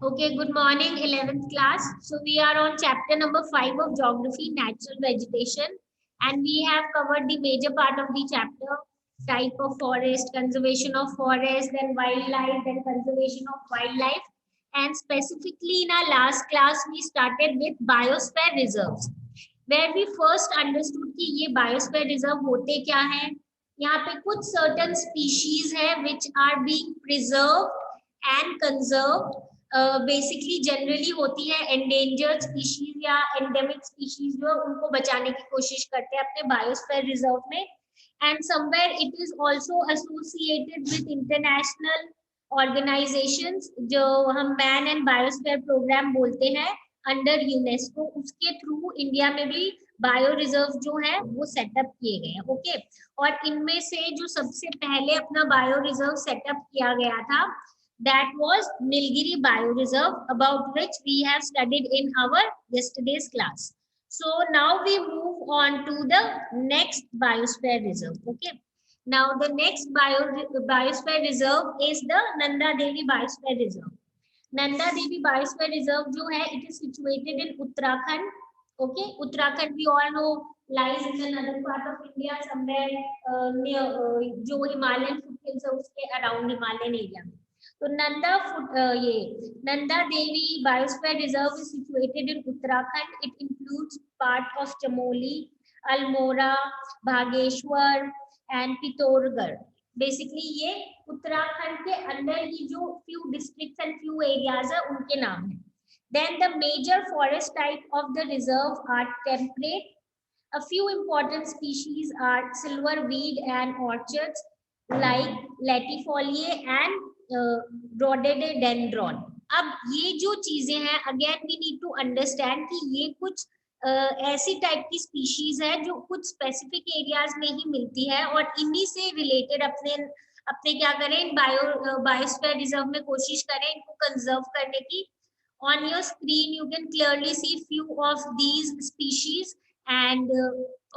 Okay, good morning, 11th class. So we are on chapter number 5 of geography, natural vegetation, and we have covered the major part of the chapter, type of forest, conservation of forest, then wildlife, then conservation of wildlife. And specifically in our last class, we started with biosphere reserves, where we first understood कि ये biosphere reserve होते क्या हैं. यहाँ पे कुछ certain species है which are being preserved and conserved. Basically generally होती है एंडेंजर्ड स्पीशीज या एंडेमिक स्पीशीज जो उनको बचाने की कोशिश करते हैं अपने बायोस्फीयर रिजर्व में. And somewhere it is also associated with international organisations जो हम मैन एंड बायोस्फीयर प्रोग्राम बोलते हैं अंडर यूनेस्को. उसके थ्रू इंडिया में भी बायो रिजर्व जो है वो सेटअप किए गए हैं. ओके, और इनमें से जो सबसे पहले अपना बायो रिजर्व सेटअप किया गया था, that was Nilgiri Bioreserve, about which we have studied in our yesterday's class. So now we move on to the next biosphere reserve. Okay, now the next biosphere reserve is the Nanda Devi Biosphere Reserve. Nanda Devi Biosphere Reserve जो है, it is situated in Uttarakhand. Okay, Uttarakhand we all know lies in the northern part of India, somewhere near जो Himalayan foothills है उसके around Himalayan area में. तो ये Nanda Devi biosphere reserve is situated in Uttarakhand. It includes part of Chamoli, Almora, Bageshwar and Pithoragarh. Basically ये उत्तराखंड के अंदर ही जो few districts and few areas है उनके नाम है. Then the major forest type of the reserve are temperate. A few important species are silverweed and orchids like latifoliae and rhododendron. अब ये जो चीजें हैं, again we need to understand कि ये कुछ ऐसी टाइप की स्पीशीज है जो कुछ स्पेसिफिक एरियाज में ही मिलती है और इन्हीं से रिलेटेड अपने अपने क्या करें, बायोस्फीयर रिजर्व में कोशिश करें इनको कंजर्व करने की. On your screen you can clearly see few of these species, and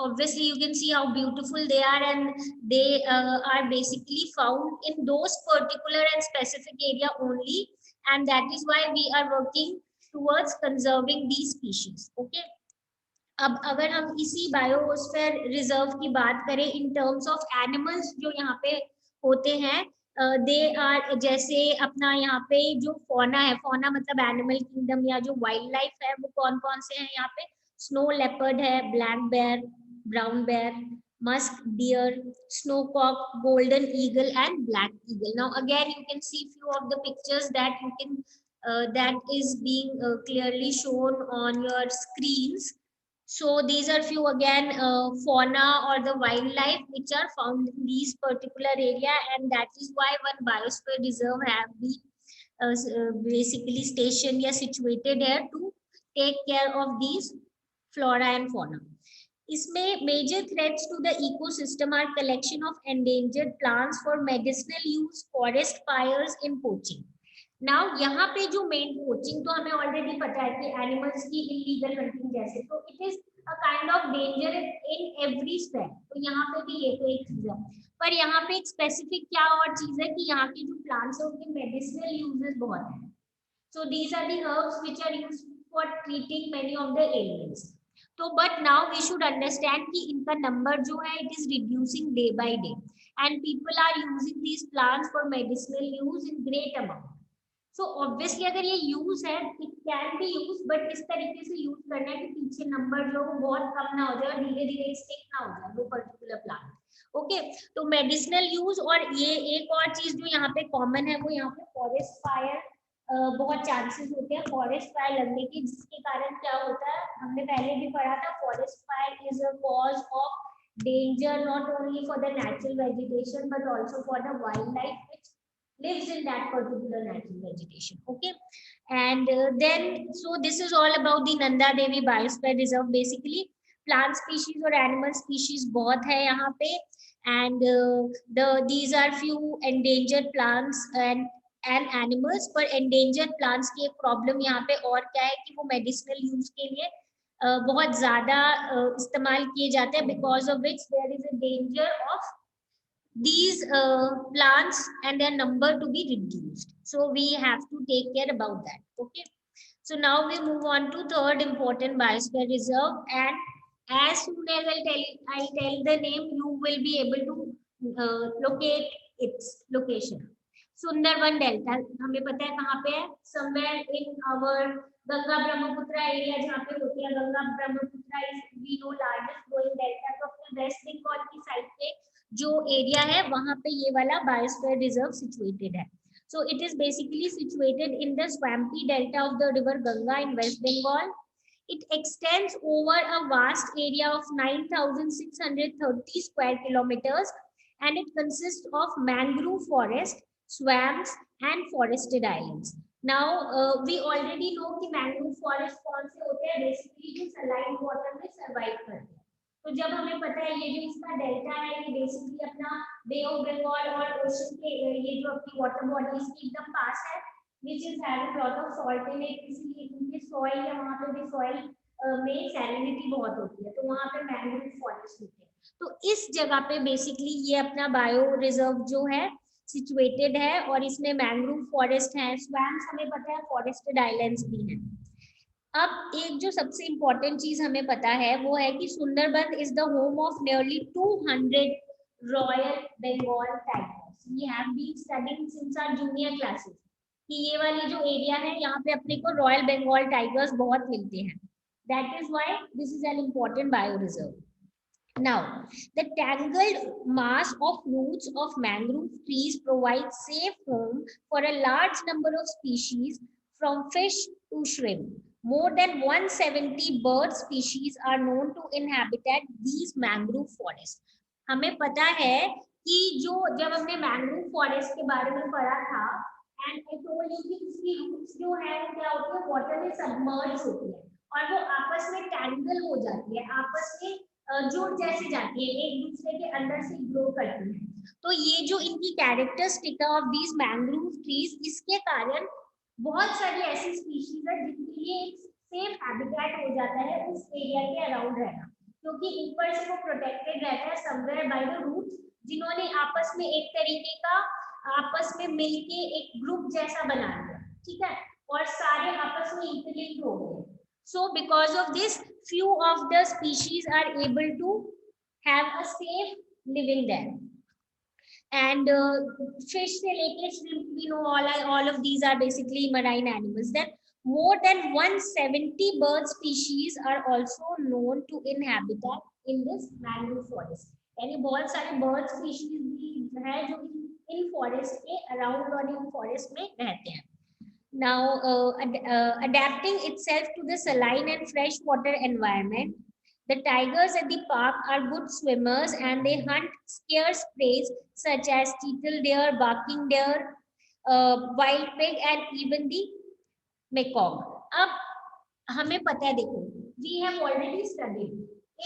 obviously you can see how beautiful they are, and they are basically found in those particular and specific area only, and that is why we are working towards conserving these species. Okay, अब अगर हम इसी biosphere reserve की बात करें in terms of animals जो यहाँ पे होते हैं, दे आर जैसे अपना यहाँ पे जो फौना है, फौना मतलब एनिमल किंगडम या जो वाइल्ड लाइफ है वो कौन कौन से हैं यहाँ पे. स्नो लेपर्ड है, black bear, brown bear, musk deer, snowcock, golden eagle and black eagle. Now again you can see few of the pictures that you can that is being clearly shown on your screens. So these are few again fauna or the wildlife which are found in these particular area, and that is why one biosphere reserve have been basically stationed or situated here to take care of these flora and fauna. इसमें major threats to the ecosystem are collection of endangered plants for medicinal use, forest fires, and poaching. Now यहाँ पे जो main poaching तो हमें already पता है कि animals की इलीगल हंटिंग जैसे, तो it is a kind of danger in every step. तो यहाँ पे भी ये तो एक चीज है, पर यहाँ पे एक स्पेसिफिक क्या और चीज है कि यहाँ के जो प्लांट्स है उनके मेडिसिनल यूजेस बहुत है. So these are the herbs which are used for treating many of the aliens. तो but now we should understand कि इनका नंबर जो है it is reducing day by day, and people are using these plants for medicinal use in great amount. So obviously अगर ये use है, it can be use, but इस तरीके से यूज करना है कि पीछे नंबर जो बहुत कम ना हो जाए और धीरे धीरे स्टिक ना हो जाए वो पर्टिकुलर प्लांट. ओके, तो मेडिसिनल यूज. और ये एक और चीज जो यहाँ पे कॉमन है वो यहाँ पे फॉरेस्ट फायर बहुत चांसेस होते हैं फॉरेस्ट फायर लगने की, जिसके कारण क्या होता है हमने पहले भी पढ़ा था, forest fire is a cause of danger not only for the natural vegetation but also for the wild life which lives in that particular natural vegetation. Okay, and then so this is all about the Nanda Devi Biosphere Reserve. Basically plant species और animal species बहुत है यहाँ पे, and these are few endangered plants and animals. पर endangered plants की एक problem यहाँ पे और क्या है कि वो मेडिसिनल यूज के लिए बहुत ज्यादा इस्तेमाल किए जाते हैं, because of which there is a danger of these plants and their number to be reduced. So we have to take care about that. Okay. So now we move on to third important biosphere reserve, and as soon as I'll tell the name, you will be able to locate its location. Sundarban delta हमें पता है कहाँ पे है, somewhere in our Ganga Brahmaputra area, जहाँ पे होती है Ganga Brahmaputra is we know largest flowing delta. तो अपने वेस्ट बंगाल की साइड पे जो एरिया है वहां पे ये वाला बायोस्फीयर रिजर्व सिचुएटेड है। So it is basically situated in the swampy delta of the river Ganga in West Bengal. It extends over a vast area of 9,630 square kilometers, and it consists of mangrove forest, swamps and forested islands. Now we already know कि mangrove forest कौन से होते हैं, basically जो saline water में survive करते हैं। तो जब हमें पता है ये जो इसका डेल्टा है ये बेसिकली अपना बे ऑफ बंगाल और ओशन के ये जो अपनी वाटर बॉडीज के एकदम पास है, which is having lot of salt in it, इसलिए उनके सॉइल या वहाँ पे भी सॉइल में सैलिनिटी बहुत होती है, तो वहाँ पे मैंग्रोव फॉरेस्ट होते हैं। तो इस जगह पे बेसिकली ये अपना बायो रिजर्व जो है सिचुएटेड है, और इसमें मैंग्रोव फॉरेस्ट है, स्वैम्स हमें पता है, फॉरेस्टेड आइलैंड्स भी हैं। अब एक जो सबसे इंपॉर्टेंट चीज हमें पता है वो है कि Sundarban is the home of nearly 200 royal Bengal tigers. We have been studying since our junior classes कि ये वाली जो एरिया है यहाँ पे अपने को रॉयल बंगाल टाइगर्स बहुत मिलते हैं। That is why this is an important bio reserve. Now, the tangled mass of roots of mangrove trees provides safe home for a large number of species, from fish to shrimp. More than 170 bird species are known to inhabit these mangrove forests. हमें पता है कि जो जब हमने mangrove forest के बारे में पढ़ा था, एंड आई टोल्ड यू कि उसकी रूट्स जो है वो क्या होती है, वाटर में सबमर्ज होती है और वो आपस में टैंगल हो जाती है, आपस में जुड़ जैसे जाती है, एक दूसरे के अंदर से ग्रो करती है। तो ये जो इनकी characteristic of these mangrove trees, इसके कारण बहुत सारी ऐसी स्पीशीज है जिनके लिए एक सेफ हैबिटेट हो जाता है उस एरिया के अराउंड रहना, क्योंकि ऊपर से वो प्रोटेक्टेड रहता है समवेयर बाय द रूट्स, जिन्होंने आपस में एक तरीके का आपस में मिलके एक ग्रुप जैसा बना लिया, ठीक है, और सारे आपस में इंटरलिंक्ड हो गए। So because of this, few of the species are able to have a safe living there. And fish se leke shrimp, we know all of these are basically marine animals. Then more than 170 bird species are also known to inhabit in this mangrove forest. यानी बहुत सारे bird species भी है जो इन forest के around और इन forest में रहते हैं। Now, adapting itself to the saline and freshwater environment, the tigers at the park are good swimmers and they hunt scarce prey such as teal deer, barking deer, wild pig, and even the macaque. अब हमें पता है, देखो, we have already studied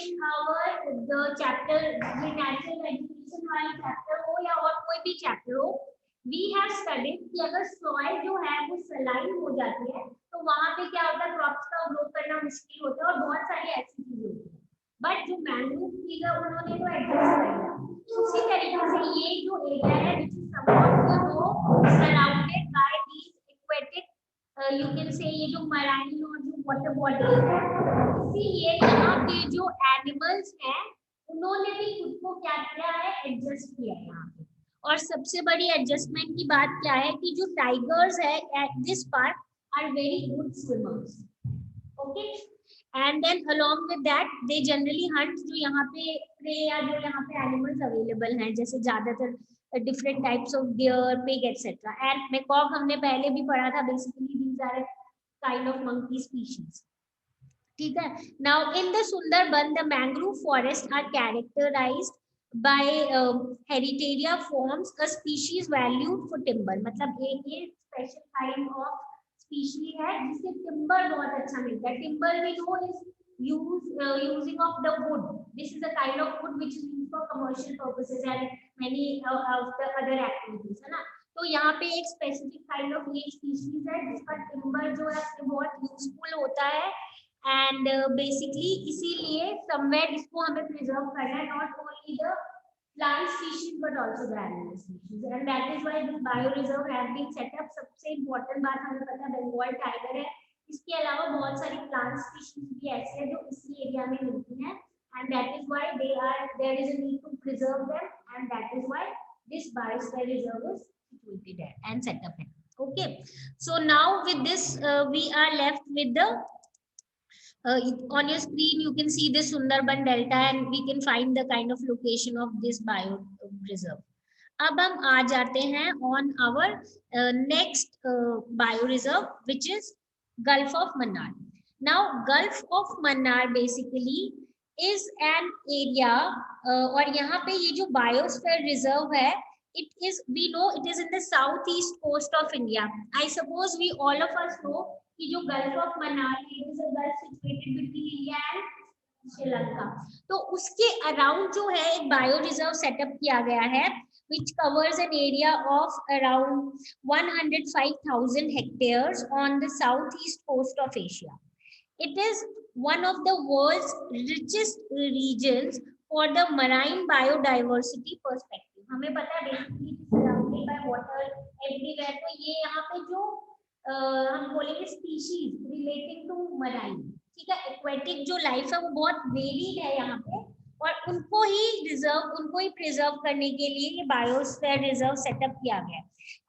in our the chapter, ये natural vegetation वाली chapter हो या और कोई भी chapter हो, we have studied कि अगर soil जो है वो saline हो जाती है तो वहां पे क्या होता है, क्रॉप्स का ग्रो करना मुश्किल होता है और बहुत सारी ऐसी चीजें होती है। बट जो मैंग्रोव ट्रीज है उन्होंने तो एडजस्ट कर लिया, उसी तरीके से ये जो एरिया है which is somewhat surrounded by these aquatic you can say ये जो मराइन और जो वाटर बॉडीज है, इसीलिए यहाँ पे जो एनिमल्स हैं उन्होंने भी खुद को क्या किया है, एडजस्ट किया है यहाँ पे। और सबसे बड़ी एडजस्टमेंट की बात क्या है कि जो टाइगर्स है at this part are very good swimmers, okay, and then along with that they generally hunt, जो यहाँ पे प्रे या जो यहाँ पे एनिमल्स अवेलेबल हैं जैसे ज्यादातर different types of deer, pig etcetera, and macaque हमने पहले भी पढ़ा था, basically these are kind of monkey species, ठीक है। Now in the Sundarban the mangrove forest are characterised by Heritaria forms a species valued for timber, मतलब एक ये स्पेशल काइंड ऑफ स्पीशीज है जिससे टिम्बर बहुत अच्छा मिलता है। Timber we know is using of the wood, this is a kind of wood which is used for commercial purposes and many of the other activities, है ना। तो यहाँ पे एक स्पेसिफिक काइंड ऑफ ये स्पीशीज है जिसका टिम्बर जो है बहुत यूजफुल होता है, एंड बेसिकली इसीलिए समवेयर इसको हमें प्रिजर्व करना है, not only the plant species but also the animal species, and that is why this bioreserve have been set up. सबसे important बात हमें पता है बंगाल टाइगर है, इसके अलावा बहुत सारी प्लांट स्पीशीज भी ऐसे हैं जो इसी एरिया में मिलती हैं, and that is why there is a need to preserve them, and that is why this biosphere reserve is situated there and set up here. Okay, so now with this we are left with the on your screen you can see this Sundarban Delta, and we can find the kind of location of this bio reserve. अब हम आ जाते हैं on our next bio reserve, which is Gulf of Mannar. Now Gulf of Mannar basically is an area और यहाँ पे ये जो biosphere reserve है, it is, we know it is in the southeast coast of India. I suppose we all of us know कि जो Gulf of Mannar है, it is a gulf situated between India and Sri Lanka. तो उसके around जो है एक bio reserve setup किया गया है, which covers an area of around 105,000 hectares on the southeast coast of Asia. It is one of the world's richest regions for the marine biodiversity perspective. हमें पता है basically surrounded by water everywhere, तो ये यहाँ पे जो हम बोलेंगे स्पीशीज रिलेटिंग टू मराइन, ठीक है, एक्वेटिक जो लाइफ है वो बहुत वेरिड है यहाँ पे, और उनको ही प्रिजर्व करने के लिए ये बायोस्फीयर रिजर्व सेटअप किया गया है.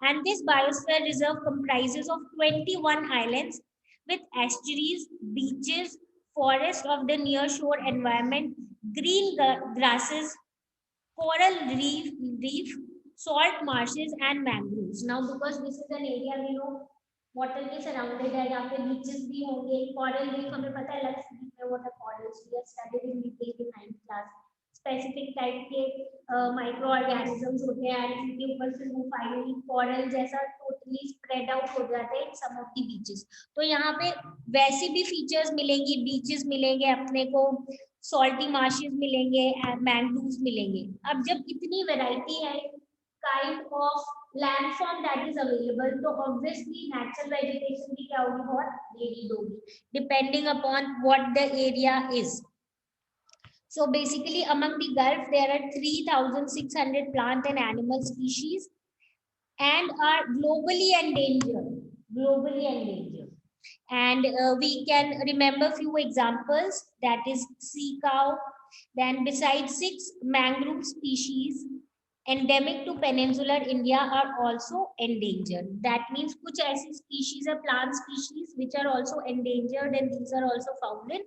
And this biosphere reserve comprises of 21 islands with estuaries, beaches, forest of the near shore environment, green grasses, coral reef, salt marshes and mangroves. Now because this is an area we know water के surrounded है, यहाँ पे beaches भी होंगे, coral reef हमें पता है लक्षद्वीप में water corals we have studied in detail in 9th class. Specific type के माइक्रो ऑर्गेनिजम्स होते हैं, एंड उनके ऊपर से वो फाइनली कॉरल जैसा टोटली स्प्रेड आउट हो जाते हैं सम ऑफ द बीचेस. तो यहाँ पे वैसी भी फीचर्स मिलेंगी, बीचेस मिलेंगे अपने को, सॉल्टी मार्शेस मिलेंगे, मैंग्रोव्स मिलेंगे. अब जब इतनी वैरायटी है kind of landform that is available, so obviously natural vegetation भी क्या होगी, बहुत varied होगी depending upon what the area is. So basically among the Gulf there are 3,600 plant and animal species and are globally endangered. And we can remember few examples, that is sea cow. Then besides 6 mangrove species endemic to peninsular India are also endangered. That means कुछ ऐसी species है, plant species which are also endangered, and these are also found in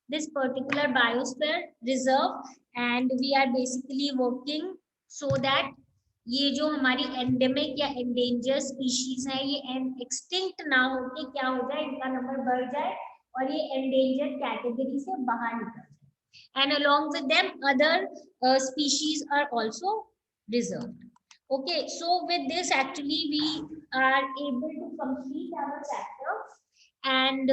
this particular biosphere reserve. And we are basically working so that ये जो हमारी endemic या endangered species है ये extinct ना होके क्या हो जाए, इनका नंबर बढ़ जाए और ये endangered category से बाहर निकल जाए. And along with them other species are also reserved. Okay, so with this actually we are able to complete our chapter. And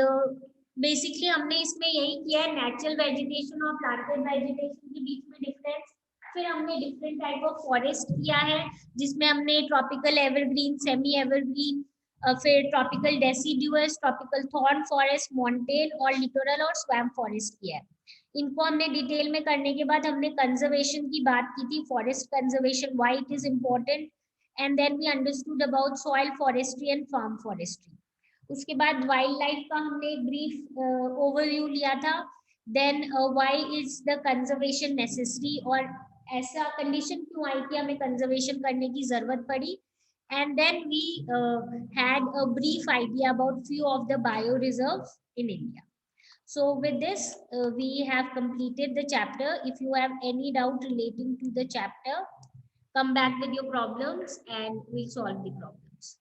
basically हमने इसमें यही किया है, नेचुरल वेजिटेशन और प्लांटेड वेजिटेशन के बीच में डिफरेंस. फिर हमने डिफरेंट टाइप ऑफ फॉरेस्ट किया है, जिसमें हमने ट्रॉपिकल एवरग्रीन, सेमी एवरग्रीन, फिर tropical deciduous, tropical thorn forest, montane और लिटोरल और स्वैम्प फॉरेस्ट किया है. इनको हमने डिटेल में करने के बाद हमने कंजर्वेशन की बात की थी, forest conservation, why it is important, and then we understood about soil forestry and farm forestry. उसके बाद वाइल्ड लाइफ का हमने एक ब्रीफ ओवरव्यू लिया था. Then why is the conservation necessary, और ऐसा कंडीशन क्यों आई कि हमें कंजर्वेशन करने की जरूरत पड़ी. And then we had a brief idea about few of the bioreserves in India. So with this, we have completed the chapter. If you have any doubt relating to the chapter, come back with your problems and we'll solve the problems.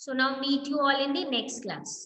So now meet you all in the next class.